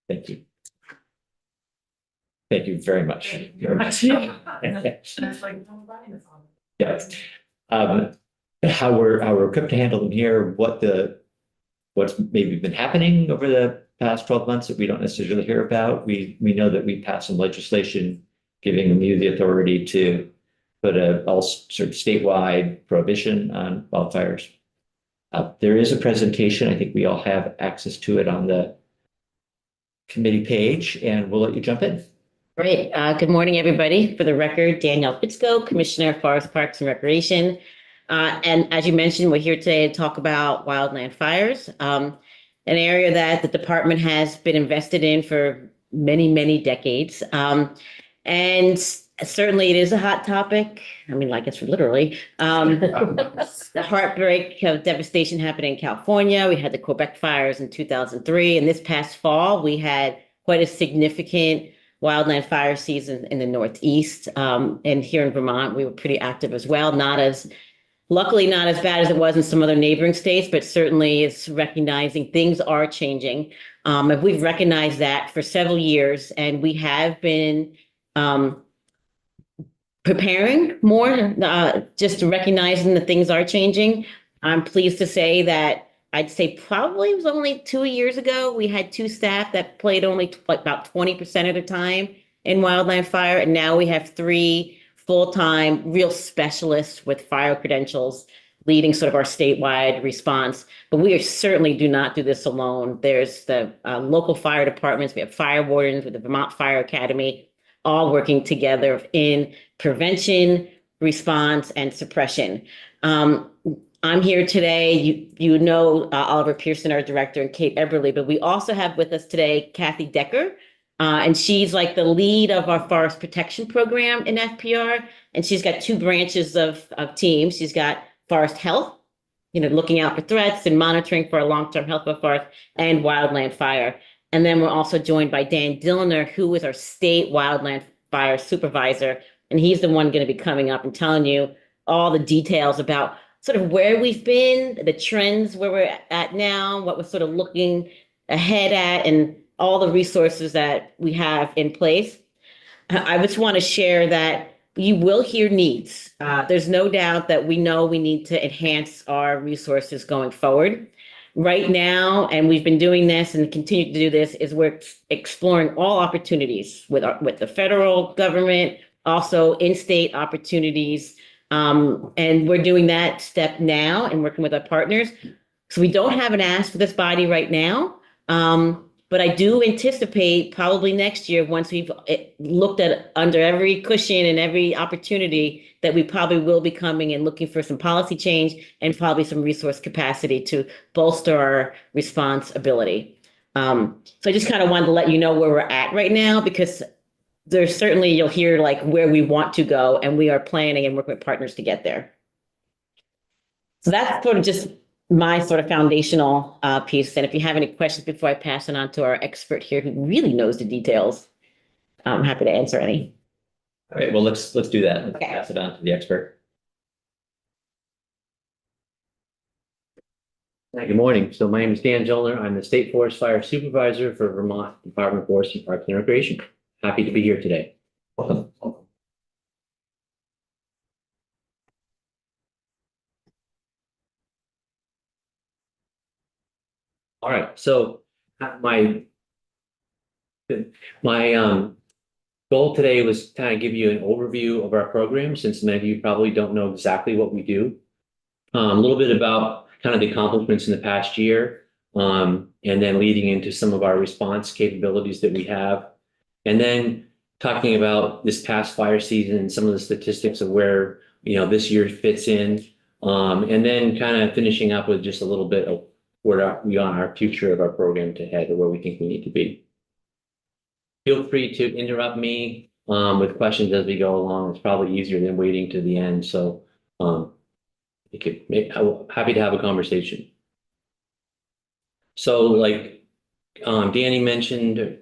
Thank you. Thank you very much. Yeah. How we're equipped to handle them here, what's maybe been happening over the past 12 months that we don't necessarily hear about. We know that we passed some legislation giving you the authority to put all sort of statewide prohibition on wildfires. There is a presentation. I think we all have access to it on the committee page, and we'll let you jump in. Great. Good morning, everybody. For the record, Danielle Fitzko, Commissioner of Forest Parks and Recreation. And as you mentioned, we're here today to talk about wildland fires, an area that the department has been invested in for many, many decades. And certainly it is a hot topic. I mean, like it's literally the heartbreak of devastation happened in California. We had the Quebec fires in 2003. And this past fall, we had quite a significant wildland fire season in the Northeast. And here in Vermont, we were pretty active as well. Luckily, not as bad as it was in some other neighboring states, but certainly it's recognizing things are changing. And we've recognized that for several years, and we have been preparing more, just recognizing that things are changing. I'm pleased to say that I'd say probably it was only 2 years ago, we had 2 staff that played only about 20% of the time in wildland fire. And now we have 3 full-time real specialists with fire credentials leading sort of our statewide response. But we certainly do not do this alone. There's the local fire departments. We have fire wardens with the Vermont Fire Academy, all working together in prevention, response, and suppression. I'm here today. You know Oliver Pearson, our director, and Kate Eberly, but we also have with us today Kathy Decker, and she's like the lead of our forest protection program in FPR, and she's got 2 branches of teams. She's got forest health, looking out for threats and monitoring for our long-term health of forest, and wildland fire. And then we're also joined by Dan Dillner, who is our state wildland fire supervisor, and he's the one going to be coming up and telling you all the details about sort of where we've been, the trends where we're at now, what we're sort of looking ahead at, and all the resources that we have in place. I just want to share that you will hear needs. There's no doubt that we know we need to enhance our resources going forward. Right now, and we've been doing this and continue to do this, is we're exploring all opportunities with the federal government, also in-state opportunities. And we're doing that step now and working with our partners. So we don't have an ask for this body right now. But I do anticipate probably next year, once we've looked at under every cushion and every opportunity, that we probably will be coming and looking for some policy change and probably some resource capacity to bolster our response ability. So I just kind of wanted to let you know where we're at right now, because there's certainly, you'll hear like where we want to go, and we are planning and working with partners to get there. So that's sort of just my sort of foundational piece. And if you have any questions before I pass it on to our expert here, who really knows the details, I'm happy to answer any. All right, well, let's do that. Let's Okay. pass it on to the expert. Hi, good morning. So my name is Dan Jolner. I'm the State Forest Fire Supervisor for Vermont Department of Forest and Parks and Recreation. Happy to be here today. Welcome. All right, so my goal today was to kind of give you an overview of our program, since many of you probably don't know exactly what we do. A little bit about kind of the accomplishments in the past year, and then leading into some of our response capabilities that we have, and then talking about this past fire season and some of the statistics of where this year fits in, and then kind of finishing up with just a little bit of where we are on our future of our program to head, or where we think we need to be. Feel free to interrupt me with questions as we go along. It's probably easier than waiting to the end. So I'm happy to have a conversation. So like Danny mentioned,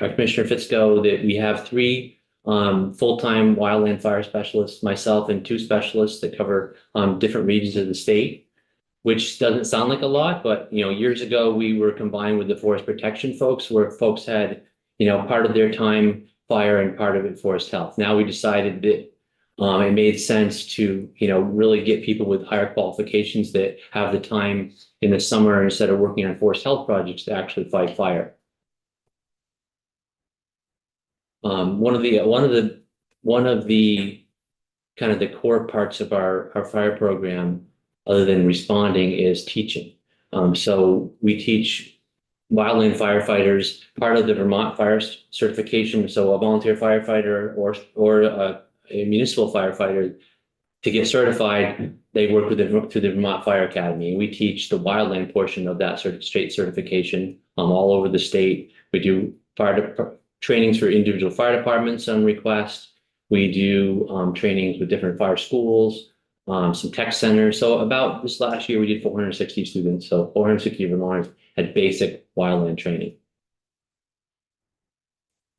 our Commissioner Fitzko, that we have 3 full-time wildland fire specialists, myself and 2 specialists that cover different regions of the state. which doesn't sound like a lot, but years ago we were combined with the forest protection folks where folks had, part of their time fire and part of it forest health. Now we decided that it made sense to, really get people with higher qualifications that have the time in the summer instead of working on forest health projects to actually fight fire. One of the kind of the core parts of our fire program, other than responding, is teaching. So we teach wildland firefighters part of the Vermont fire certification. So a volunteer firefighter or a municipal firefighter, to get certified, they work through the Vermont Fire Academy. We teach the wildland portion of that state certification all over the state. We do trainings for individual fire departments on request. We do trainings with different fire schools, some tech centers. So about this last year, we did 460 students. So 460 Vermonters had basic wildland training.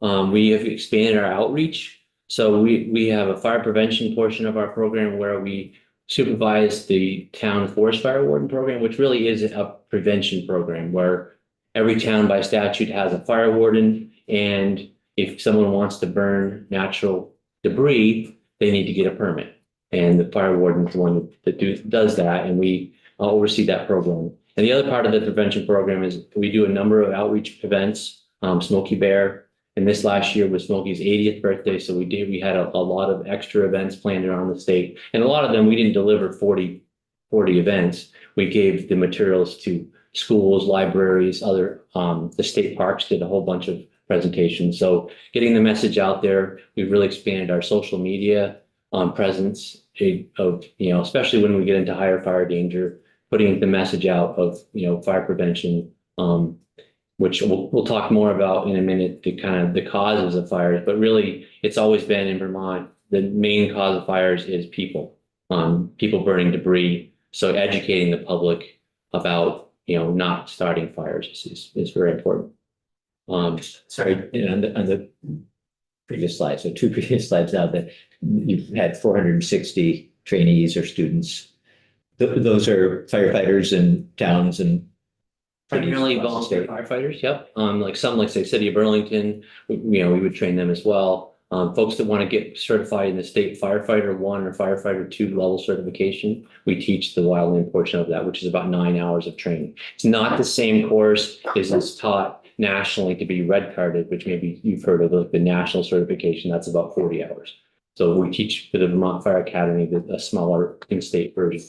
We have expanded our outreach. So we have a fire prevention portion of our program where we supervise the town forest fire warden program, which really is a prevention program where every town by statute has a fire warden. And if someone wants to burn natural debris, they need to get a permit. And the fire warden is the one that does that. And we oversee that program. And the other part of the prevention program is we do a number of outreach events, Smokey Bear. And this last year was Smokey's 80th birthday. So we had a lot of extra events planned around the state. And a lot of them, we didn't deliver 40 events. We gave the materials to schools, libraries, the state parks did a whole bunch of presentations. So getting the message out there, we've really expanded our social media presence of, especially when we get into higher fire danger, putting the message out of, fire prevention, which we'll talk more about in a minute, the causes of fires. But really, it's always been in Vermont, the main cause of fires is people burning debris. So educating the public about, not starting fires is very important. Sorry, on the previous slide, so two previous slides now, that you've had 460 trainees or students. Those are firefighters in towns and primarily volunteer firefighters. Yep. Like say City of Burlington, we would train them as well. Folks that want to get certified in the state firefighter 1 or firefighter 2 level certification, we teach the wildland portion of that, which is about 9 hours of training. It's not the same course as it's taught nationally to be red carded, which maybe you've heard of, like the national certification. That's about 40 hours. So we teach for the Vermont Fire Academy, a smaller in-state version.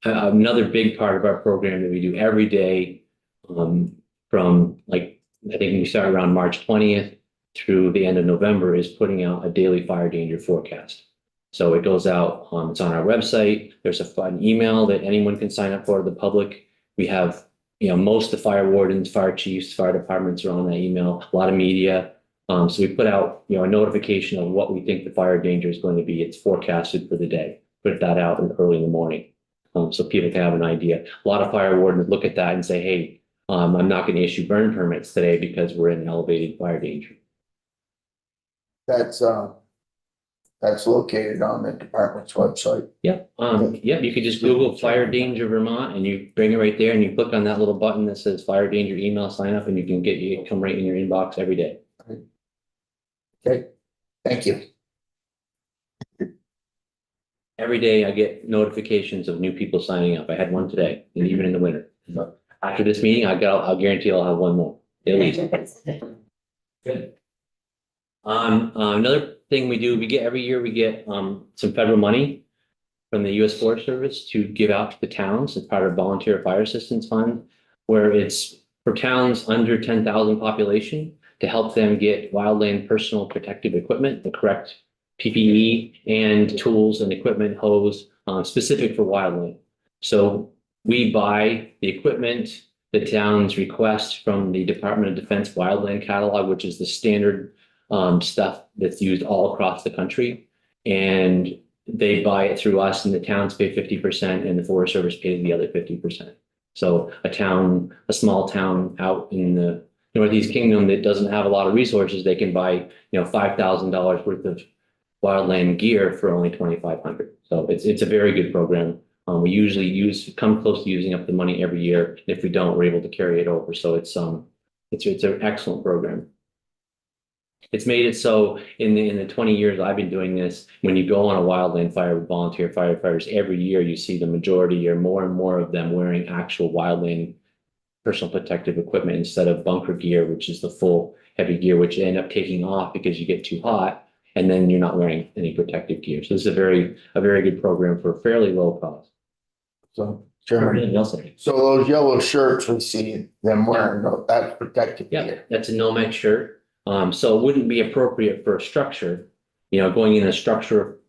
Another big part of our program that we do every day, from I think we start around March 20th through the end of November, is putting out a daily fire danger forecast. So it goes out, it's on our website. There's a fun email that anyone can sign up for, the public. We have, most of the fire wardens, fire chiefs, fire departments are on that email, a lot of media. So we put out, a notification of what we think the fire danger is going to be. It's forecasted for the day. Put that out early in the morning, so people can have an idea. A lot of fire wardens look at that and say, hey, I'm not going to issue burn permits today because we're in elevated fire danger. That's located on the department's website. Yep. You could just Google fire danger Vermont and you bring it right there and you click on that little button that says fire danger email sign up and you can come right in your inbox every day. Okay, thank you. Every day I get notifications of new people signing up. I had one today, and even in the winter. But after this meeting, I'll guarantee I'll have one more. At least. Good. Another thing we do, every year we get some federal money from the U.S. Forest Service to give out to the towns as part of Volunteer Fire Assistance Fund, where it's for towns under 10,000 population to help them get wildland personal protective equipment, the correct PPE and tools and equipment, hose, specific for wildland. So we buy the equipment, the towns request from the Department of Defense Wildland Catalog, which is the standard stuff that's used all across the country. And they buy it through us and the towns pay 50% and the Forest Service pays the other 50%. So a small town out in the Northeast Kingdom that doesn't have a lot of resources, they can buy, $5,000 worth of wildland gear for only 2,500. So it's a very good program. We usually come close to using up the money every year. If we don't, we're able to carry it over. So it's an excellent program. It's made it so in the 20 years I've been doing this, when you go on a wildland fire with volunteer firefighters, every year you see the majority or more and more of them wearing actual wildland personal protective equipment instead of bunker gear, which is the full heavy gear, which you end up taking off because you get too hot and then you're not wearing any protective gear. So this is a very good program for a fairly low cost. So, Chairman, Anything else? so those yellow shirts we see them wearing, that's protective Yeah, gear. that's a Nomex shirt. So it wouldn't be appropriate for a structure, going in a structure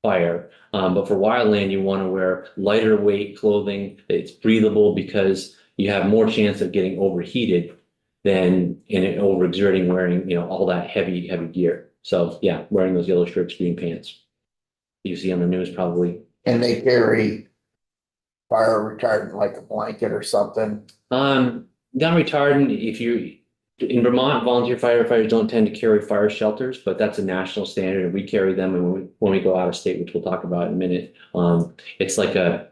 fire. But for wildland, you want to wear lighter weight clothing. It's breathable because you have more chance of getting overheated than in an overexerting wearing, all that heavy gear. So yeah, wearing those yellow shirts, green pants. You see on the news probably. And they carry fire retardant like a blanket or something. Not retardant. In Vermont, volunteer firefighters don't tend to carry fire shelters, but that's a national standard, and we carry them. And when we go out of state, which we'll talk about in a minute, it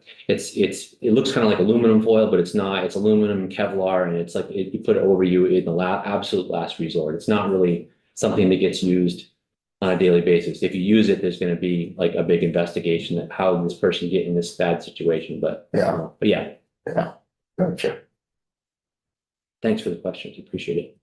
looks kind of like aluminum foil, but it's not. It's aluminum Kevlar, and it's like you put it over you in the absolute last resort. It's not really something that gets used on a daily basis. If you use it, there's going to be like a big investigation that how did this person get in this bad situation. But Yeah. Yeah. Gotcha. Thanks for the questions. Appreciate it.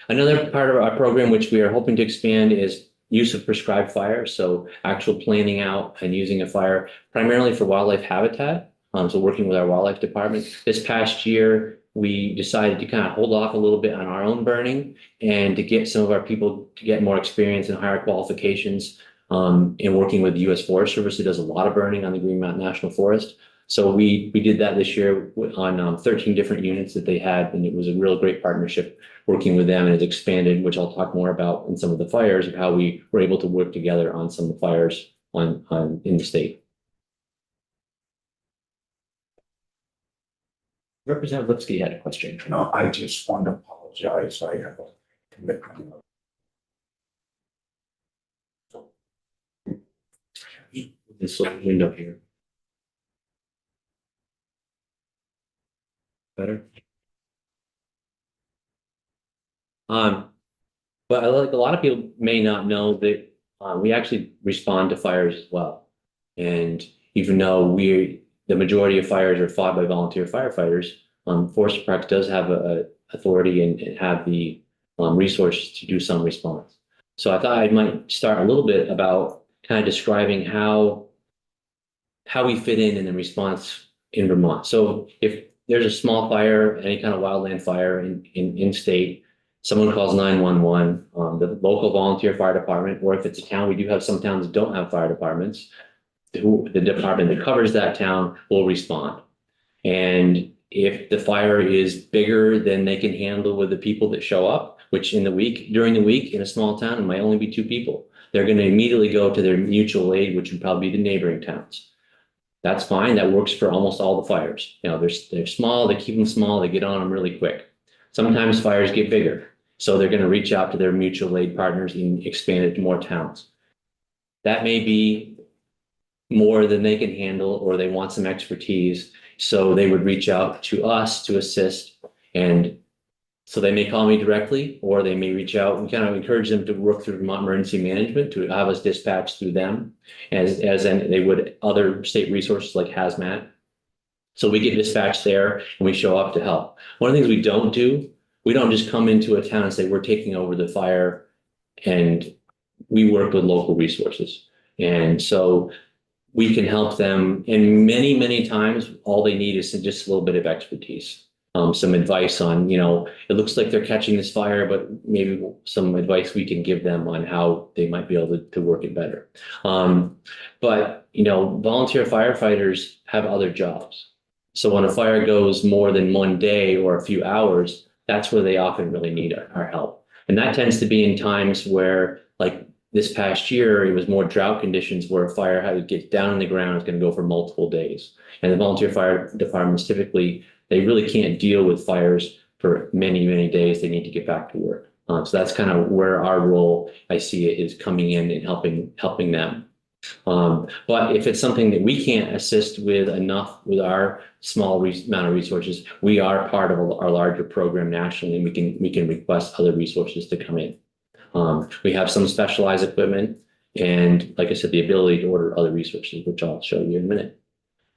Another part of our program, which we are hoping to expand, is use of prescribed fire. So actual planning out and using a fire primarily for wildlife habitat. So working with our wildlife department. This past year, we decided to kind of hold off a little bit on our own burning and to get some of our people to get more experience and higher qualifications in working with the U.S. Forest Service, who does a lot of burning on the Green Mountain National Forest. So we did that this year on 13 different units that they had, and it was a real great partnership working with them, and it's expanded, which I'll talk more about in some of the fires of how we were able to work together on some of the fires in the state. Representative Lipsky had a question. No, I just want to apologize. I have a commitment. This little window here. Better. But like a lot of people may not know that we actually respond to fires as well. And even though the majority of fires are fought by volunteer firefighters, Forest Products does have a authority and have the resources to do some response. So I thought I might start a little bit about kind of describing how we fit in the response in Vermont. So if there's a small fire, any kind of wildland fire in state, someone calls 911, the local volunteer fire department, or if it's a town, we do have some towns that don't have fire departments, the department that covers that town will respond. And if the fire is bigger than they can handle with the people that show up, which during the week in a small town, it might only be 2 people, they're going to immediately go to their mutual aid, which would probably be the neighboring towns. That's fine. That works for almost all the fires. They're small, they keep them small, they get on them really quick. Sometimes fires get bigger. So they're going to reach out to their mutual aid partners and expand it to more towns. That may be more than they can handle, or they want some expertise. So they would reach out to us to assist. And so they may call me directly, or they may reach out. We kind of encourage them to work through Vermont Emergency Management to have us dispatch through them as they would other state resources like hazmat. So we get dispatched there and we show up to help. One of the things we don't do, we don't just come into a town and say, we're taking over the fire, and we work with local resources. And so we can help them. And many, many times, all they need is just a little bit of expertise. Some advice on, it looks like they're catching this fire, but maybe some advice we can give them on how they might be able to work it better. But volunteer firefighters have other jobs. So when a fire goes more than one day or a few hours, that's where they often really need our help. And that tends to be in times where, like this past year, it was more drought conditions where a fire had to get down in the ground, it's going to go for multiple days. And the volunteer fire departments typically, they really can't deal with fires for many, many days. They need to get back to work. So that's kind of where our role, I see it, is coming in and helping them. But if it's something that we can't assist with enough with our small amount of resources, we are part of our larger program nationally, and we can request other resources to come in. We have some specialized equipment, and like I said, the ability to order other resources, which I'll show you in a minute.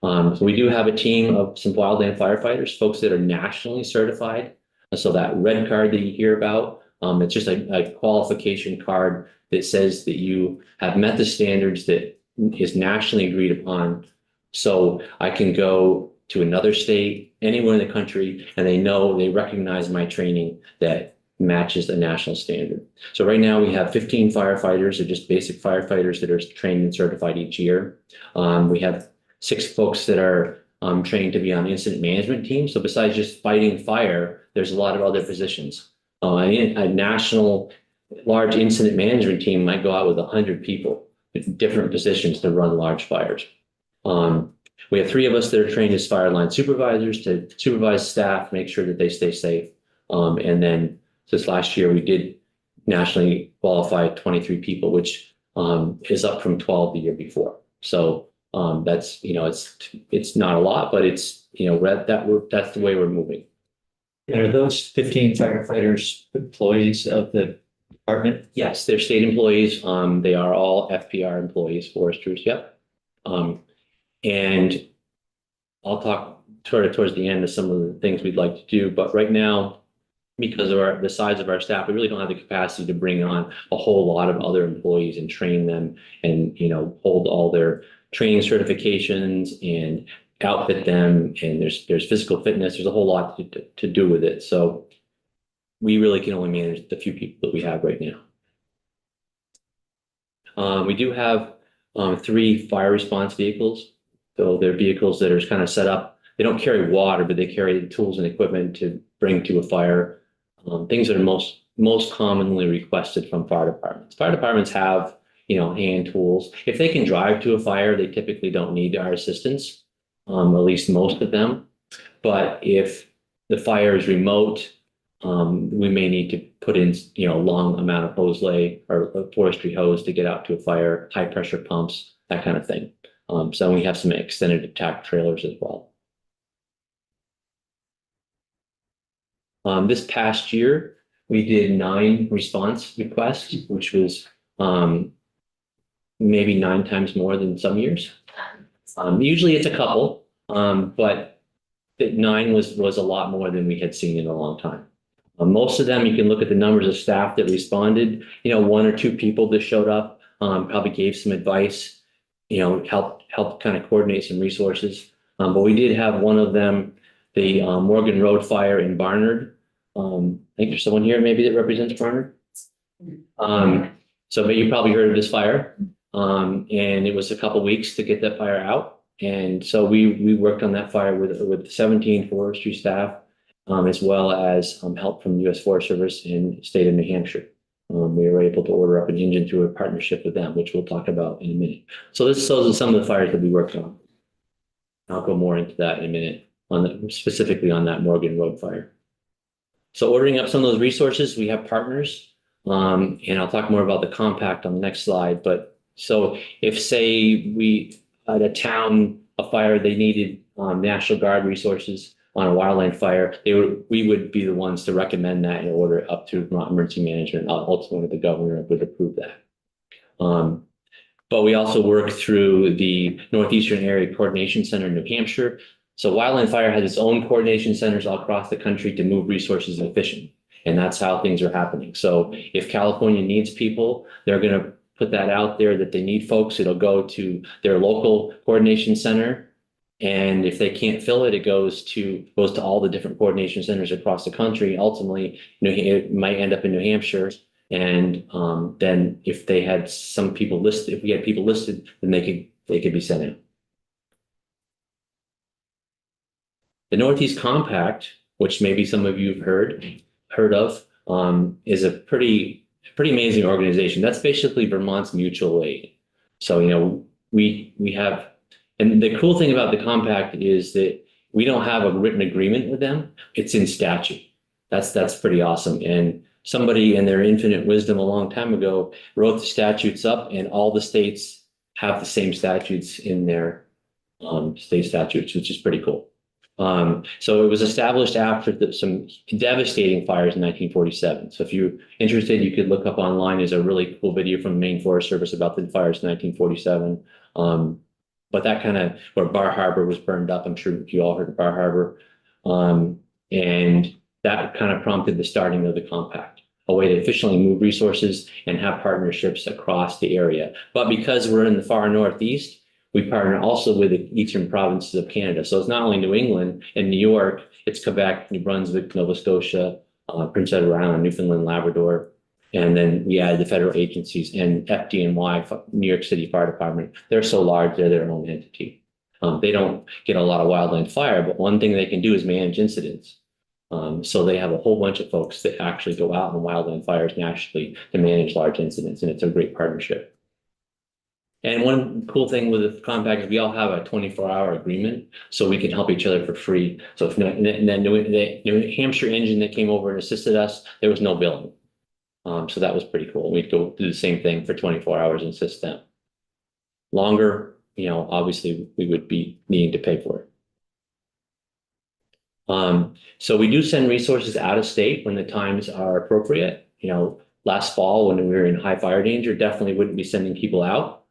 So we do have a team of some wildland firefighters, folks that are nationally certified. So that red card that you hear about, it's just a qualification card that says that you have met the standards that is nationally agreed upon. So I can go to another state, anywhere in the country, and they recognize my training that matches the national standard. So right now we have 15 firefighters, or just basic firefighters, that are trained and certified each year. We have 6 folks that are trained to be on the incident management team. So besides just fighting fire, there's a lot of other positions. A national large incident management team might go out with 100 people in different positions to run large fires. We have 3 of us that are trained as fire line supervisors to supervise staff, make sure that they stay safe. And then this last year, we did nationally qualify 23 people, which is up from 12 the year before. So that's, it's not a lot, but it's, that's the way we're moving. And are those 15 firefighters employees of the department? Yes, they're state employees. They are all FPR employees, foresters. Yep. And I'll talk towards the end of some of the things we'd like to do. But right now, because of the size of our staff, we really don't have the capacity to bring on a whole lot of other employees and train them and, hold all their training certifications and outfit them. And there's physical fitness. There's a whole lot to do with it. So we really can only manage the few people that we have right now. We do have 3 fire response vehicles. So they're vehicles that are kind of set up. They don't carry water, but they carry the tools and equipment to bring to a fire. Things that are most commonly requested from fire departments. Fire departments have, hand tools. If they can drive to a fire, they typically don't need our assistance, at least most of them. But if the fire is remote, we may need to put in, a long amount of hose lay or forestry hose to get out to a fire, high pressure pumps, that kind of thing. So we have some extended attack trailers as well. This past year, we did 9 response requests, which was maybe 9 times more than some years. Usually it's a couple, but 9 was a lot more than we had seen in a long time. Most of them, you can look at the numbers of staff that responded. 1 or 2 people that showed up, probably gave some advice, helped kind of coordinate some resources. But we did have one of them, the Morgan Road fire in Barnard. I think there's someone here maybe that represents Barnard. But you probably heard of this fire. And it was a couple weeks to get that fire out. And so we worked on that fire with 17 forestry staff, as well as help from the U.S. Forest Service in the state of New Hampshire. We were able to order up an engine through a partnership with them, which we'll talk about in a minute. So those are some of the fires that we worked on. I'll go more into that in a minute, specifically on that Morgan Road fire. So ordering up some of those resources, we have partners, and I'll talk more about the compact on the next slide. But so if, say, we at a town, a fire, they needed National Guard resources on a wildland fire, we would be the ones to recommend that and order it up to Vermont Emergency Management. Ultimately, the governor would approve that. But we also work through the Northeastern Area Coordination Center in New Hampshire. So wildland fire has its own coordination centers all across the country to move resources efficiently. And that's how things are happening. So if California needs people, they're going to put that out there that they need folks. It'll go to their local coordination center. And if they can't fill it, it goes to all the different coordination centers across the country. Ultimately, it might end up in New Hampshire. And then if they had some people listed, if we had people listed, then they could be sent out. The Northeast Compact, which maybe some of you have heard of, is a pretty amazing organization. That's basically Vermont's mutual aid. So, we have, and the cool thing about the compact is that we don't have a written agreement with them. It's in statute. That's pretty awesome. And somebody in their infinite wisdom a long time ago wrote the statutes up, and all the states have the same statutes in their state statutes, which is pretty cool. So it was established after some devastating fires in 1947. So if you're interested, you could look up online. There's a really cool video from the Maine Forest Service about the fires in 1947. But that kind of, where Bar Harbor was burned up, I'm sure you all heard of Bar Harbor. And that kind of prompted the starting of the compact, a way to efficiently move resources and have partnerships across the area. But because we're in the far northeast, we partner also with the eastern provinces of Canada. So it's not only New England and New York, it's Quebec, New Brunswick, Nova Scotia, Prince Edward Island, Newfoundland, Labrador. And then we add the federal agencies and FDNY, New York City Fire Department. They're so large, they're their own entity. They don't get a lot of wildland fire, but one thing they can do is manage incidents. So they have a whole bunch of folks that actually go out on wildland fires nationally to manage large incidents, and it's a great partnership. And one cool thing with the compact is we all have a 24-hour agreement, so we can help each other for free. So if the New Hampshire engine that came over and assisted us, there was no billing. So that was pretty cool. We'd go do the same thing for 24 hours and assist them. Longer, obviously we would be needing to pay for it. So we do send resources out of state when the times are appropriate. Last fall when we were in high fire danger, definitely wouldn't be sending people out.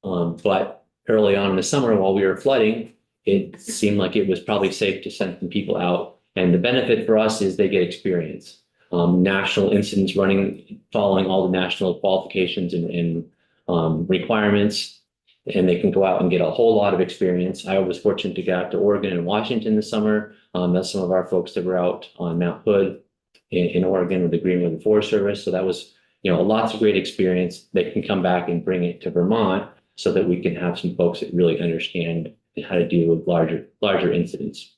But early on in the summer while we were flooding, it seemed like it was probably safe to send some people out. And the benefit for us is they get experience. National incidents following all the national qualifications and requirements, and they can go out and get a whole lot of experience. I was fortunate to get out to Oregon and Washington this summer. That's some of our folks that were out on Mount Hood in Oregon with agreement with the Forest Service. So that was, lots of great experience. They can come back and bring it to Vermont so that we can have some folks that really understand how to deal with larger incidents.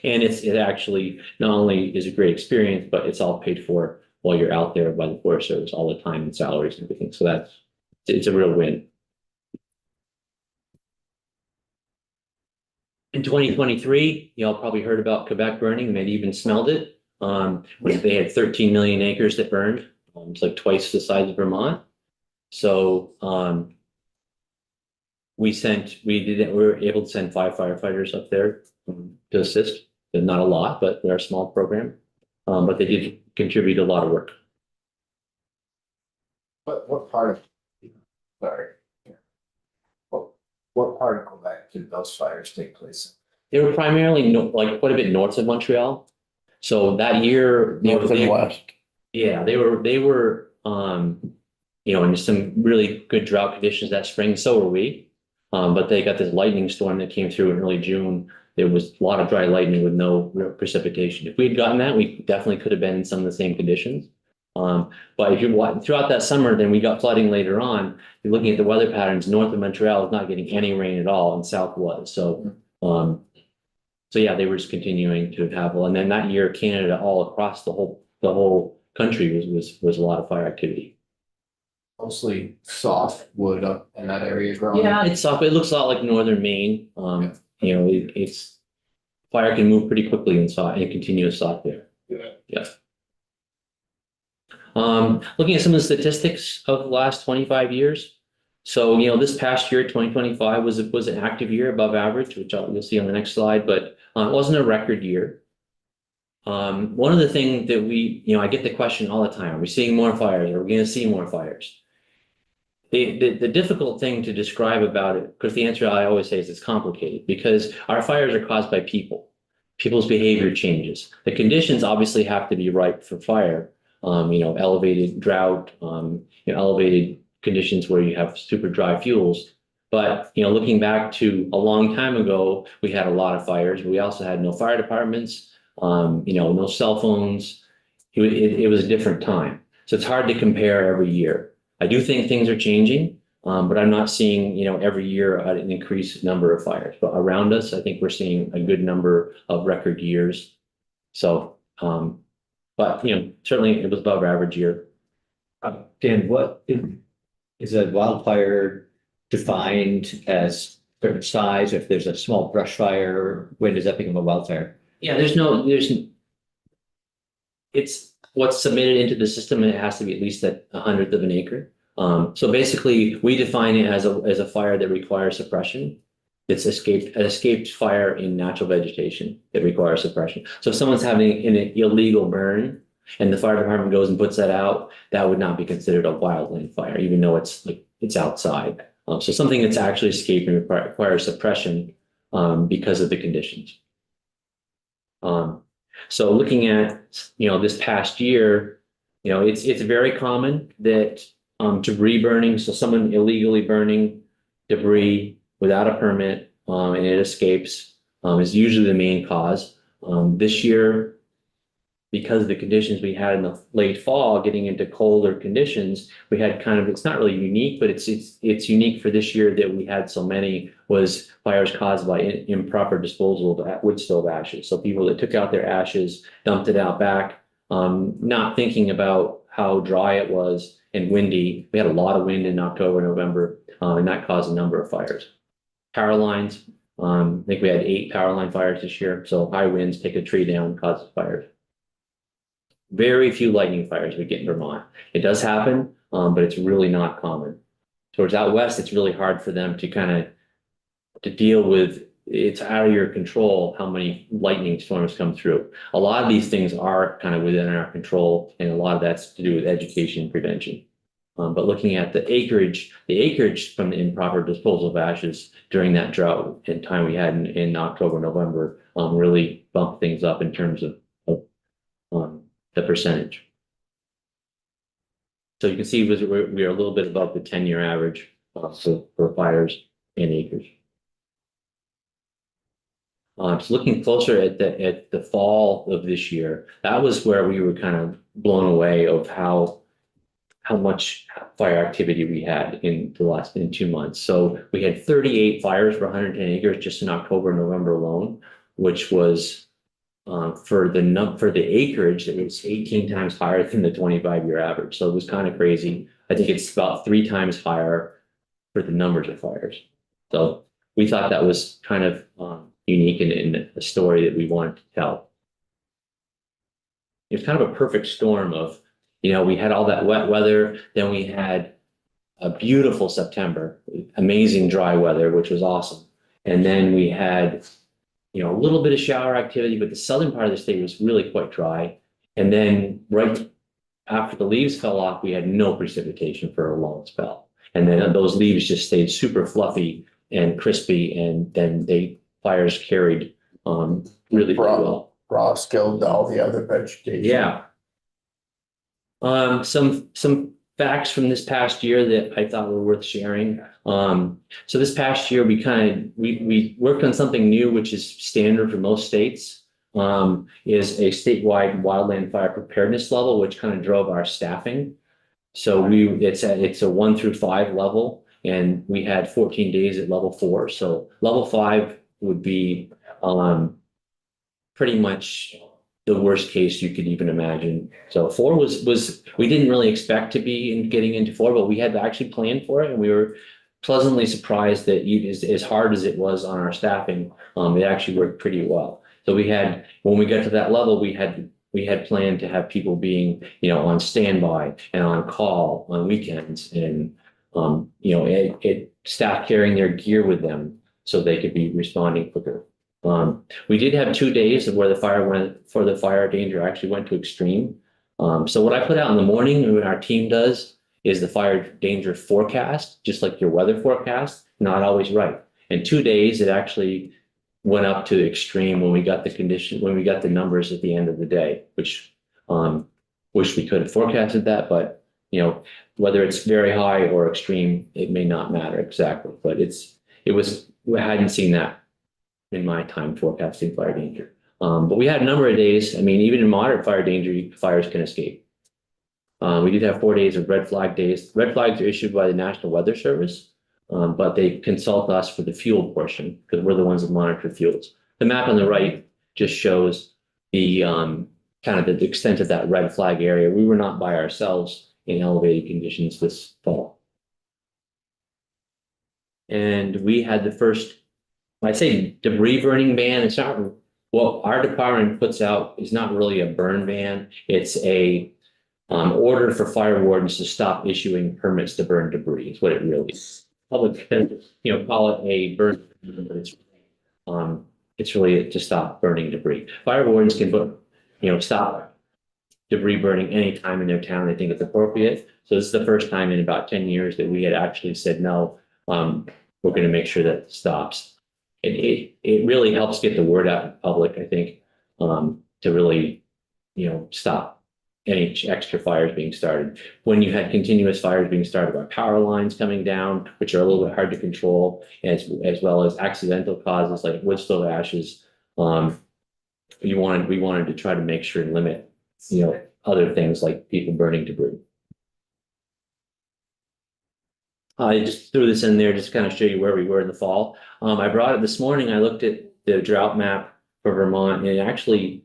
And it actually not only is a great experience, but it's all paid for while you're out there by the Forest Service all the time and salaries and everything. So it's a real win. In 2023, y'all probably heard about Quebec burning, maybe even smelled it. They had 13 million acres that burned. It's like twice the size of Vermont. So we were able to send 5 firefighters up there to assist. Not a lot, but they're a small program. But they did contribute a lot of work. What part of, sorry. What part of Quebec did those fires take place They were primarily quite a bit north of Montreal. So that year, in? North and west. yeah, they were in some really good drought conditions that spring. So were we. But they got this lightning storm that came through in early June. There was a lot of dry lightning with no real precipitation. If we had gotten that, we definitely could have been in some of the same conditions. But if you throughout that summer, then we got flooding later on. You're looking at the weather patterns. North of Montreal was not getting any rain at all, and south was. So yeah, they were just continuing to have. And then that year, Canada, all across the whole country was a lot of fire activity. Mostly soft wood up in that area growing. Yeah, it's soft. It looks a lot like northern Maine. It's fire can move pretty quickly in continuous soft there. Yeah. Looking at some of the statistics of the last 25 years. So, this past year, 2025 was an active year, above average, which you'll see on the next slide, but it wasn't a record year. One of the things that I get the question all the time, are we seeing more fires? Are we going to see more fires? The difficult thing to describe about it, because the answer I always say is it's complicated, because our fires are caused by people. People's behavior changes. The conditions obviously have to be ripe for fire. Elevated drought, elevated conditions where you have super dry fuels. But, looking back to a long time ago, we had a lot of fires. We also had no fire departments, no cell phones. It was a different time. So it's hard to compare every year. I do think things are changing, but I'm not seeing, every year an increased number of fires. But around us, I think we're seeing a good number of record years. So, but, certainly it was above average year. Dan, what is a wildfire defined as certain size? If there's a small brush fire, when does that become a wildfire? Yeah, what's submitted into the system, and it has to be at least at 1/100th of an acre. So basically, we define it as a fire that requires suppression. It's an escaped fire in natural vegetation that requires suppression. So if someone's having an illegal burn and the fire department goes and puts that out, that would not be considered a wildland fire, even though it's outside. So something that's actually escaped and requires suppression because of the conditions. So looking at, this past year, it's very common that debris burning, so someone illegally burning debris without a permit, and it escapes, is usually the main cause. This year, because of the conditions we had in the late fall, getting into colder conditions, we had it's not really unique, but it's unique for this year that we had so many, was fires caused by improper disposal of wood stove ashes. So people that took out their ashes, dumped it out back, not thinking about how dry it was and windy. We had a lot of wind in October, November, and that caused a number of fires. Power lines, I think we had 8 power line fires this year. So high winds take a tree down, causes fires. Very few lightning fires we get in Vermont. It does happen, but it's really not common. Towards out west, it's really hard for them to deal with. It's out of your control how many lightning storms come through. A lot of these things are kind of within our control, and a lot of that's to do with education and prevention. But looking at the acreage from the improper disposal of ashes during that drought and time we had in October, November, really bumped things up in terms of the percentage. So you can see we are a little bit above the 10-year average for fires and acres. So looking closer at the fall of this year, that was where we were kind of blown away of how much fire activity we had in 2 months. So we had 38 fires for 110 acres just in October and November alone, which was for the acreage, it was 18 times higher than the 25-year average. So it was kind of crazy. I think it's about 3 times higher for the numbers of fires. So we thought that was kind of unique in a story that we wanted to tell. It's kind of a perfect storm of, we had all that wet weather, then we had a beautiful September, amazing dry weather, which was awesome. And then we had, a little bit of shower activity, but the southern part of the state was really quite dry. And then right after the leaves fell off, we had no precipitation for a long spell. And then those leaves just stayed super fluffy and crispy, and then fires carried really well. Frost killed all the other vegetation. Yeah. Some facts from this past year that I thought were worth sharing. So this past year, we worked on something new, which is standard for most states, is a statewide wildland fire preparedness level, which kind of drove our staffing. So it's a 1 through 5 level, and we had 14 days at level 4. So level 5 would be pretty much the worst case you could even imagine. So 4 was we didn't really expect to be getting into 4, but we had actually planned for it, and we were pleasantly surprised that as hard as it was on our staffing, it actually worked pretty well. So when we got to that level, we had planned to have people being, on standby and on call on weekends, and staff carrying their gear with them so they could be responding quicker. We did have 2 days where the fire danger actually went to extreme. So what I put out in the morning, and what our team does, is the fire danger forecast, just like your weather forecast, not always right. In 2 days, it actually went up to extreme when we got the numbers at the end of the day, which wish we could have forecasted that, but whether it's very high or extreme, it may not matter exactly. But I hadn't seen that in my time forecasting fire danger. But we had a number of days. I mean, even in moderate fire danger, fires can escape. We did have 4 days of red flag days. Red flags are issued by the National Weather Service, but they consult us for the fuel portion because we're the ones that monitor fuels. The map on the right just shows the kind of the extent of that red flag area. We were not by ourselves in elevated conditions this fall. And we had the first, I say debris burning ban. It's not what our department puts out is not really a burn ban. It's a order for fire wardens to stop issuing permits to burn debris is what it really is. Public, call it a burn, but it's really to stop burning debris. Fire wardens can stop debris burning anytime in their town they think it's appropriate. So this is the first time in about 10 years that we had actually said, no, we're going to make sure that it stops. It really helps get the word out in public, I think, to really, stop any extra fires being started. When you had continuous fires being started by power lines coming down, which are a little bit hard to control, as well as accidental causes like wood stove ashes, we wanted to try to make sure and limit, other things like people burning debris. I just threw this in there just to kind of show you where we were in the fall. I brought it this morning. I looked at the drought map for Vermont, and actually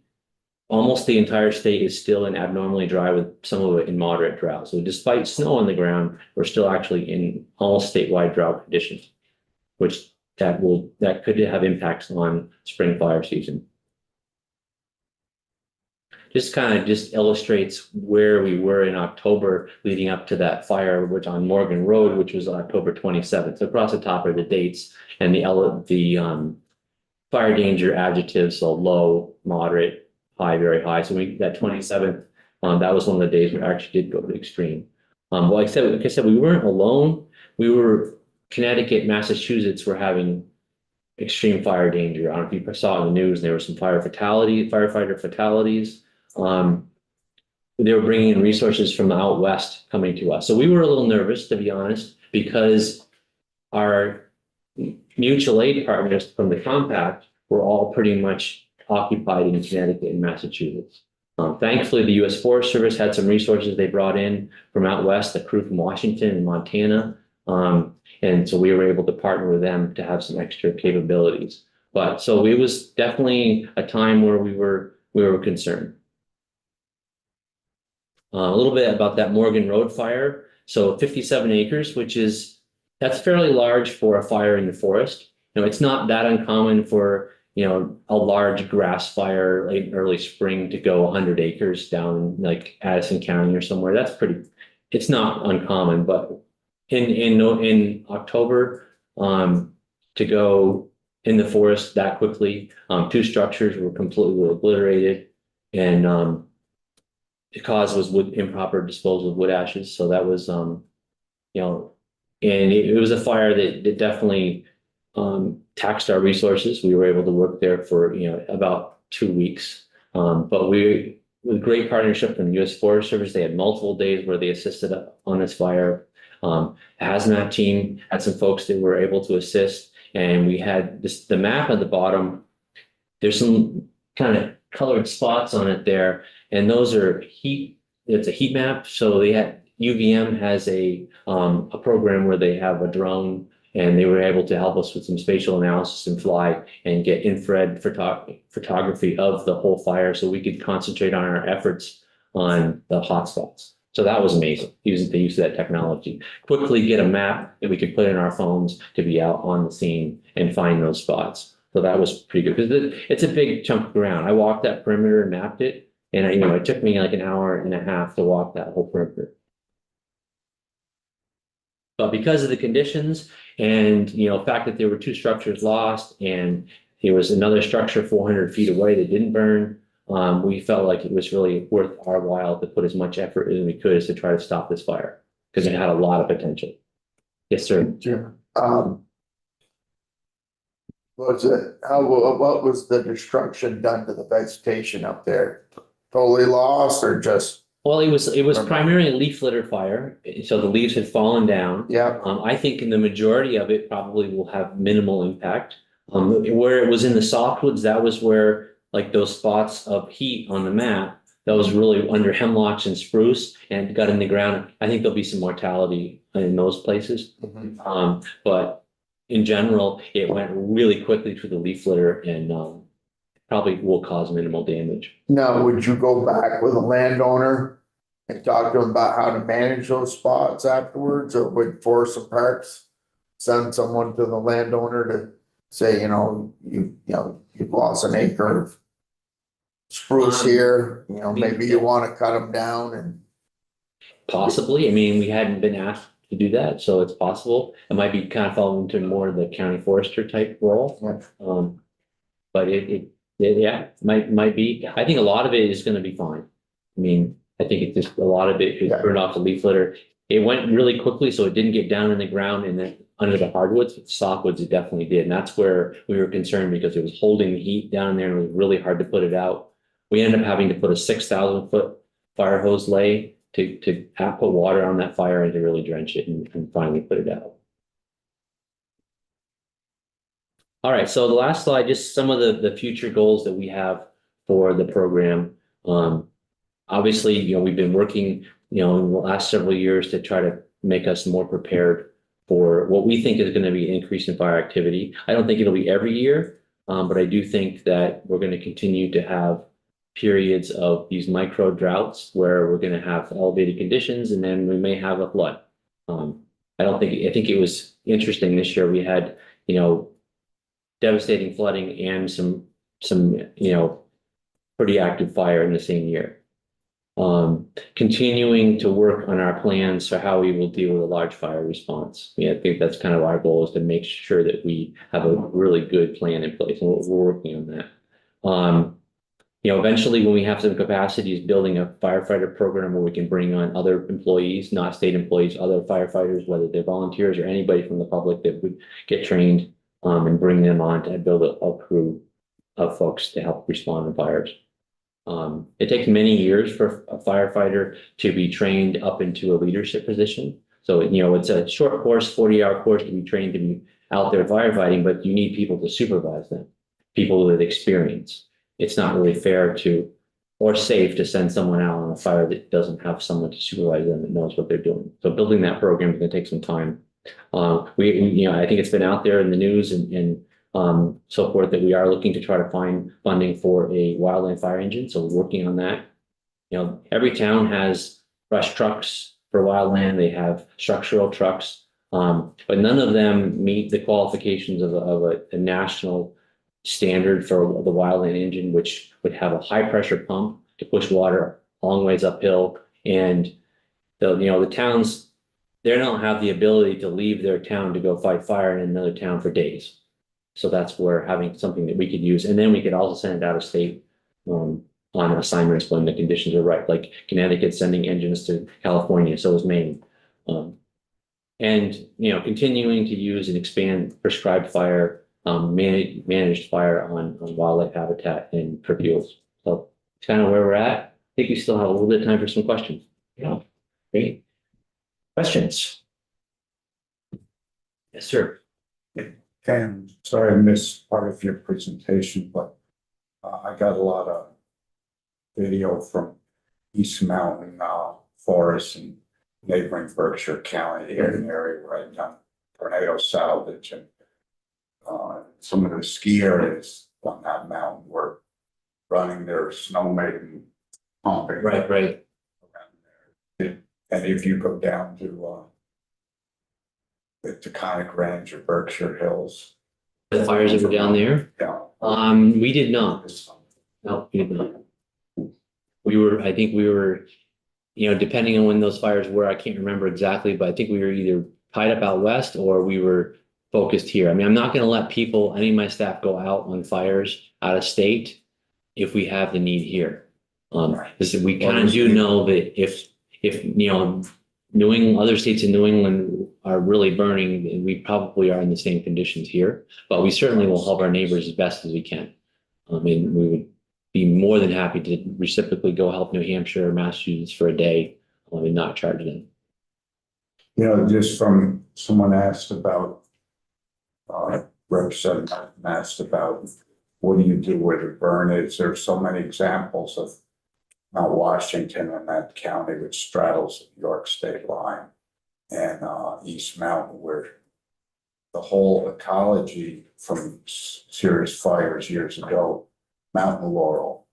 almost the entire state is still in abnormally dry, with some of it in moderate drought. So despite snow on the ground, we're still actually in almost statewide drought conditions, which that could have impacts on spring fire season. Just illustrates where we were in October leading up to that fire, which on Morgan Road, which was October 27th. So across the top are the dates and the fire danger adjectives, so low, moderate, high, very high. So that 27th, that was one of the days we actually did go to the extreme. Like I said, we weren't alone. Connecticut, Massachusetts were having extreme fire danger. I don't know if you saw it in the news. There were some firefighter fatalities. They were bringing in resources from out west coming to us. So we were a little nervous, to be honest, because our mutual aid partners from the compact were all pretty much occupied in Connecticut and Massachusetts. Thankfully, the U.S. Forest Service had some resources they brought in from out west, the crew from Washington and Montana. And so we were able to partner with them to have some extra capabilities. But so it was definitely a time where we were concerned. A little bit about that Morgan Road fire. So 57 acres, that's fairly large for a fire in the forest. It's not that uncommon for, a large grass fire late in early spring to go 100 acres down like Addison County or somewhere. It's not uncommon, but in October, to go in the forest that quickly, 2 structures were completely obliterated, and the cause was improper disposal of wood ashes. So that was, and it was a fire that definitely taxed our resources. We were able to work there for, about 2 weeks. But with great partnership from the U.S. Forest Service, they had multiple days where they assisted on this fire. Hazmat team had some folks that were able to assist, and we had the map at the bottom. There's some kind of colored spots on it there, and those are heat. It's a heat map. So UVM has a program where they have a drone, and they were able to help us with some spatial analysis and fly and get infrared photography of the whole fire, so we could concentrate on our efforts on the hotspots. So that was amazing, using the use of that technology. Quickly get a map that we could put in our phones to be out on the scene and find those spots. So that was pretty good, because it's a big chunk of ground. I walked that perimeter and mapped it, and it took me like an hour and a half to walk that whole perimeter. But because of the conditions and, the fact that there were 2 structures lost, and there was another structure 400 feet away that didn't burn, we felt like it was really worth our while to put as much effort as we could to try to stop this fire, because it had a lot of potential. Yes, sir. Sure. What was the destruction done to the vegetation up there? Totally lost, or just? Well, it was primarily a leaf litter fire, so the leaves had fallen down. Yeah. I think in the majority of it probably will have minimal impact. Where it was in the softwoods, that was where, like, those spots of heat on the map, that was really under hemlocks and spruce and got in the ground. I think there'll be some mortality in those places. Mhm. But in general, it went really quickly through the leaf litter, and probably will cause minimal damage. Now, would you go back with a landowner and talk to him about how to manage those spots afterwards, or would Forest and Parks send someone to the landowner to say, you've lost an acre of spruce here, maybe you wanna cut them down and. Possibly, I mean, we hadn't been asked to do that, so it's possible. It might be kind of falling into more of the county forester type role. Yeah. But yeah, might be. I think a lot of it is gonna be fine. I mean, I think it just, a lot of it is Yeah. burned off the leaf litter. It went really quickly, so it didn't get down in the ground and then under the hardwoods, but softwoods it definitely did. And that's where we were concerned because it was holding the heat down there and it was really hard to put it out. We ended up having to put a 6,000-foot fire hose lay to put water on that fire and to really drench it and finally put it out. All right, so the last slide, just some of the future goals that we have for the program. Obviously, we've been working, in the last several years to try to make us more prepared for what we think is going to be an increase in fire activity. I don't think it'll be every year, but I do think that we're going to continue to have periods of these micro droughts where we're going to have elevated conditions and then we may have a flood. I think it was interesting this year. We had, devastating flooding and some, pretty active fire in the same year. Continuing to work on our plans for how we will deal with a large fire response. I think that's kind of our goal, is to make sure that we have a really good plan in place, and we're working on that. Eventually when we have some capacities, building a firefighter program where we can bring on other employees, not state employees, other firefighters, whether they're volunteers or anybody from the public that would get trained, and bring them on to build a crew of folks to help respond to fires. It takes many years for a firefighter to be trained up into a leadership position. So, it's a short course, 40-hour course to be trained to be out there firefighting, but you need people to supervise them, people with experience. It's not really fair or safe to send someone out on a fire that doesn't have someone to supervise them that knows what they're doing. So building that program is going to take some time. I think it's been out there in the news and so forth that we are looking to try to find funding for a wildland fire engine. So we're working on that. Every town has brush trucks for wildland. They have structural trucks, but none of them meet the qualifications of a national standard for the wildland engine, which would have a high pressure pump to push water a long ways uphill. And the towns, they don't have the ability to leave their town to go fight fire in another town for days. So that's where having something that we could use, and then we could also send it out of state on assignments when the conditions are right, like Connecticut sending engines to California, so is Maine. And continuing to use and expand prescribed fire, managed fire on wildlife habitat and for fuels. So it's kind of where we're at. I think we still have a little bit of time for some questions. Yeah, great. Questions? Yes, sir. Ken, sorry I missed part of your presentation, but I got a lot of video from East Mountain Forest and neighboring Berkshire County, an area where I've done tornado salvage, and some of the ski areas on that mountain were running their snow maiden pumping. Right. Around there. And if you go down to the Taconic Range or Berkshire Hills. The fires that were down there. Yeah. We did not. No, we did not. I think we were, depending on when those fires were, I can't remember exactly, but I think we were either tied up out west or we were focused here. I mean, I'm not going to let any of my staff go out on fires out of state if we have the need here. Because we kind of do know that if New England, other states in New England are really burning, we probably are in the same conditions here, but we certainly will help our neighbors as best as we can. I mean, we would be more than happy to reciprocally go help New Hampshire or Massachusetts for a day and not charge them. Just from someone asked about, Representative asked about, what do you do where the burn is? There's so many examples of Mount Washington and that county which straddles the New York state line, and East Mountain, where the whole ecology from serious fires years ago, Mountain Laurel,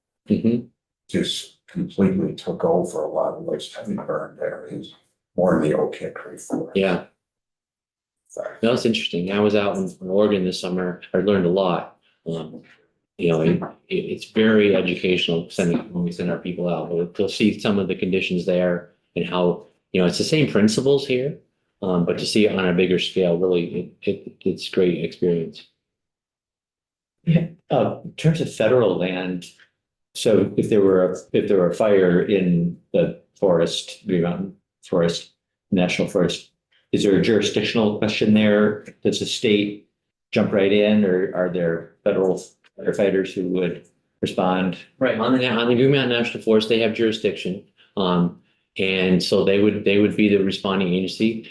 just completely took over a lot of those heavy burned areas, more in the Oak Hickory forest. Yeah. So No, it's interesting. I was out in Oregon this summer. I learned a lot. It's very educational when we send our people out. They'll see some of the conditions there and how, it's the same principles here. But to see it on a bigger scale, really, it's great experience. Yeah, in terms of federal land, so if there were a fire in the forest, Green Mountain Forest, National Forest, is there a jurisdictional question there? Does the state jump right in, or are there federal firefighters who would respond? Right, on the Green Mountain National Forest, they have jurisdiction. And so they would be the responding agency.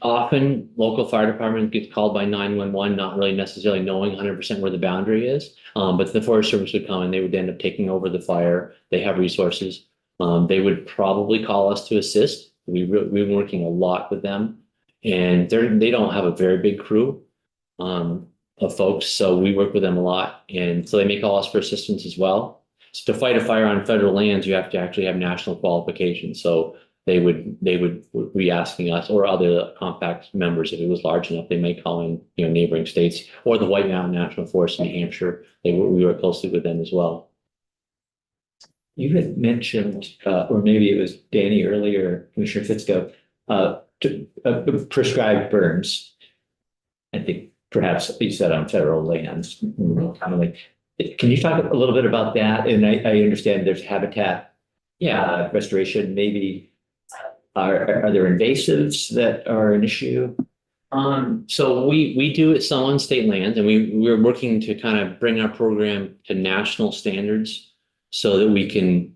Often, local fire department gets called by 911, not really necessarily knowing 100% where the boundary is. But the Forest Service would come and they would end up taking over the fire. They have resources. They would probably call us to assist. We've been working a lot with them, and they don't have a very big crew of folks, so we work with them a lot, and so they may call us for assistance as well. So to fight a fire on federal lands, you have to actually have national qualifications. So they would be asking us or other compact members, if it was large enough, they may call in, neighboring states or the White Mountain National Forest in New Hampshire. We work closely with them as well. You had mentioned, or maybe it was Danny earlier, Commissioner Fitzko, prescribed burns. I think perhaps you said on federal lands, commonly. Can you talk a little bit about that? And I understand there's habitat restoration. Maybe are there invasives that are an issue? So we do it some on state lands, and we're working to kind of bring our program to national standards so that we can,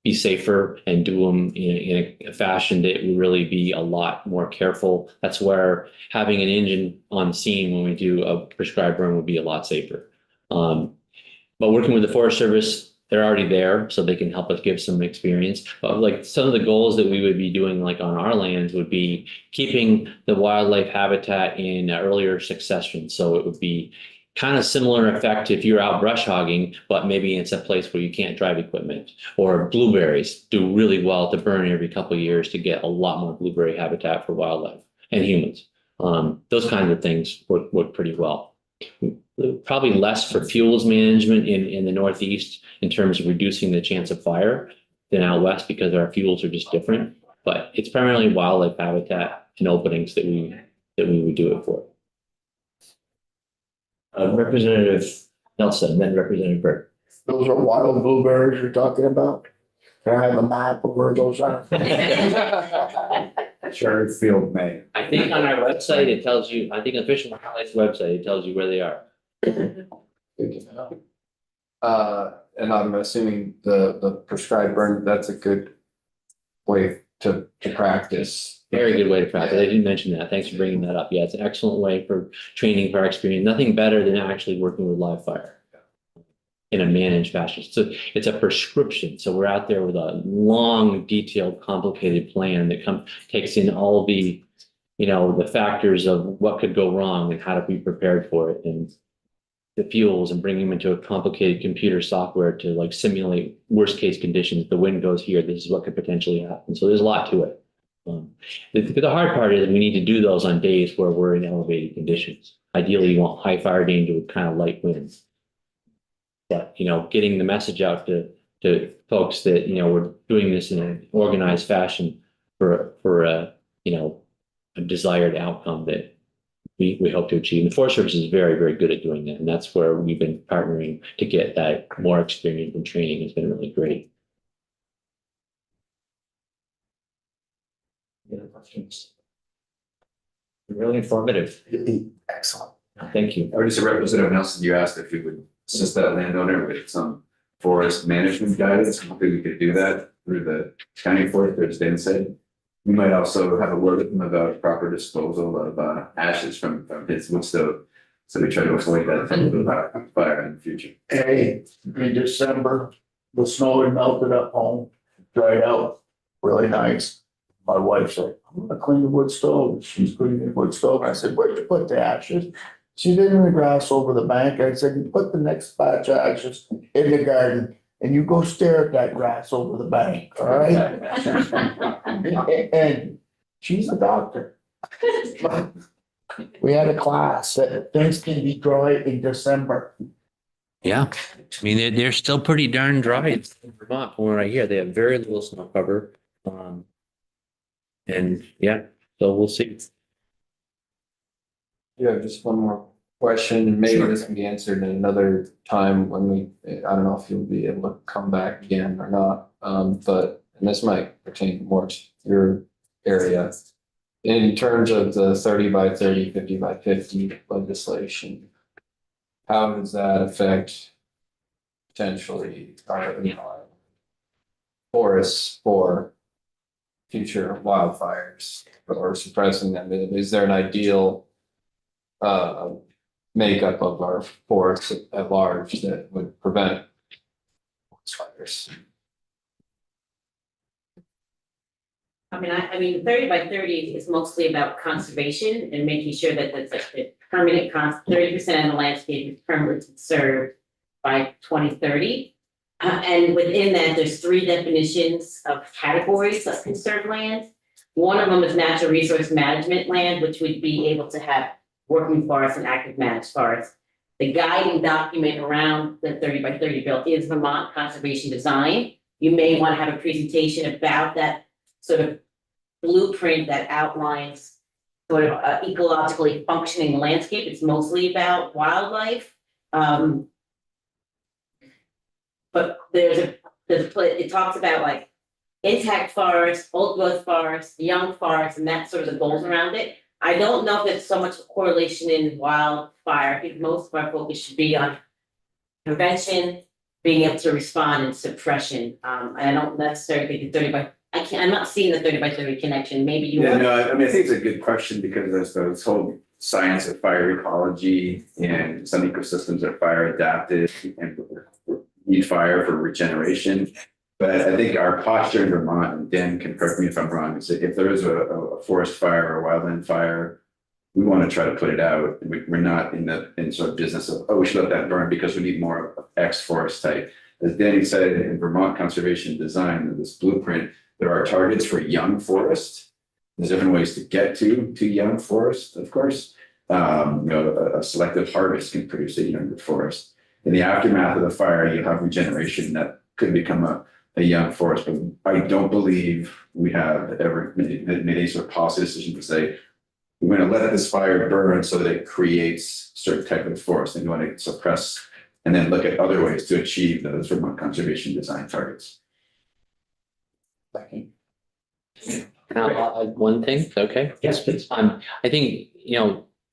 be safer and do them in a fashion that will really be a lot more careful. That's where having an engine on scene when we do a prescribed burn would be a lot safer. But working with the Forest Service, they're already there, so they can help us give some experience. But like some of the goals that we would be doing like on our lands would be keeping the wildlife habitat in earlier succession. So it would be kind of similar effect if you're out brush hogging, but maybe it's a place where you can't drive equipment. Or blueberries do really well to burn every couple of years to get a lot more blueberry habitat for wildlife and humans. Those kinds of things work pretty well. Probably less for fuels management in the Northeast in terms of reducing the chance of fire than out West because our fuels are just different. But it's primarily wildlife habitat and openings that we would do it for. Representative Nelson, then Representative Burke. Those are wild blueberries you're talking about? Can I have a map of where those are? Cherryfield, Maine. I think on our website, it tells you, I think official wildlife website, it tells you where they are. And I'm assuming the prescribed burn, that's a good way to practice. Very good way to practice. I didn't mention that. Thanks for bringing that up. Yeah, it's an excellent way for training for our experience. Nothing better than actually working with live fire in a managed fashion. So it's a prescription. So we're out there with a long, detailed, complicated plan that takes in all the, the factors of what could go wrong and how to be prepared for it, and the fuels, and bring them into a complicated computer software to like simulate worst case conditions. The wind goes here. This is what could potentially happen. So there's a lot to it. The hard part is we need to do those on days where we're in elevated conditions. Ideally, you want high fire danger with kind of light winds. But, getting the message out to folks that, we're doing this in an organized fashion for a desired outcome that we hope to achieve. The Forest Service is very, very good at doing that. And that's where we've been partnering to get that more experience and training has been really great. Any other questions? Really informative. Excellent. Thank you. Or just a Representative Nelson, you asked if we would assist that landowner with some forest management guidance. Hopefully we could do that through the county forest, as Dan said. We might also have a word with them about proper disposal of ashes from his wood stove. So we try to avoid that type of fire in the future. Hey, in December, the snow had melted up home, dried out, really nice. My wife said, I'm gonna clean the wood stove. She's cleaning the wood stove. I said, where'd you put the ashes? She did in the grass over the bank. I said, you put the next batch of ashes in the garden and you go stare at that grass over the bank, all right? And she's a doctor. We had a class that things can be dry in December. Yeah, I mean, they're still pretty darn dry in Vermont from where I hear. They have very little snow cover. And yeah, so we'll see. Yeah, just one more question. Maybe Sure. this can be answered in another time when I don't know if you'll be able to come back again or not. But, and this might pertain more to your area. In terms of the 30 by 30, 50 by 50 legislation, how does that affect potentially our, forests for future wildfires or suppressing them? Is there an ideal makeup of our forests at large that would prevent fires? I mean, 30 by 30 is mostly about conservation and making sure that the permanent 30% of the landscape is permanently conserved by 2030. And within that, there's 3 definitions of categories of conserved land. One of them is natural resource management land, which would be able to have working forests and active managed forests. The guiding document around the 30 by 30 bill is Vermont Conservation Design. You may want to have a presentation about that sort of blueprint that outlines sort of ecologically functioning landscape. It's mostly about wildlife. But it talks about like intact forest, old growth forest, young forest, and that's sort of the goals around it. I don't know if there's so much correlation in wildfire. I think most of our focus should be on prevention, being able to respond, and suppression. And I don't necessarily think the 30 by, I'm not seeing the 30 by 30 connection. Maybe you Yeah, are. no, I mean, I think it's a good question because there's this whole science of fire ecology and some ecosystems are fire adapted and need fire for regeneration. But I think our posture in Vermont, and Dan can correct me if I'm wrong, is that if there is a forest fire or wildland fire, we want to try to put it out. We're not in sort of business of, oh, we should let that burn because we need more of X forest type. As Danny said, in Vermont Conservation Design, this blueprint, there are targets for young forest. There's different ways to get to young forest, of course. A selective harvest can produce a younger forest. In the aftermath of the fire, you have regeneration that could become a young forest, but I don't believe we have ever made any sort of policy decision to say, we're going to let this fire burn so that it creates certain type of forest, and you want to suppress and then look at other ways to achieve those Vermont Conservation Design targets. And I'll add one thing, okay? Yes, please. I think,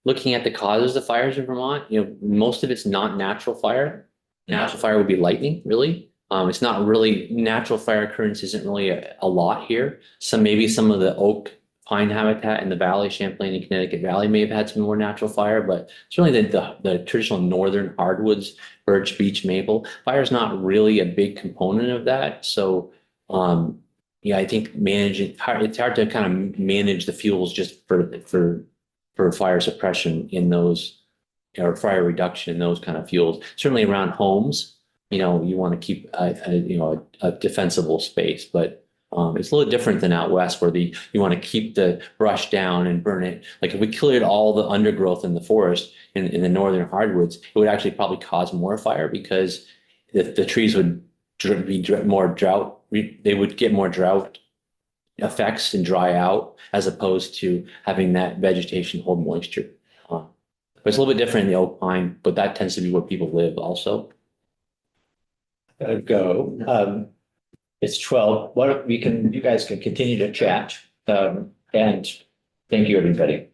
looking at the causes of fires in Vermont, most of it's not natural fire. Natural fire would be lightning, really. It's not really, natural fire occurrence isn't really a lot here. Maybe some of the oak pine habitat in the valley, Champlain and Connecticut Valley may have had some more natural fire, but certainly the traditional northern hardwoods, birch, beech, maple, fire is not really a big component of that. So, I think it's hard to kind of manage the fuels just for fire suppression in those, or fire reduction in those kind of fuels. Certainly around homes, you want to keep a defensible space, but it's a little different than out west where you want to keep the brush down and burn it. Like if we cleared all the undergrowth in the forest in the northern hardwoods, it would actually probably cause more fire because the trees would be more drought. They would get more drought effects and dry out as opposed to having that vegetation hold moisture. But it's a little bit different in the oak pine, but that tends to be where people live also. Go. It's 12. You guys can continue to chat. And thank you, everybody.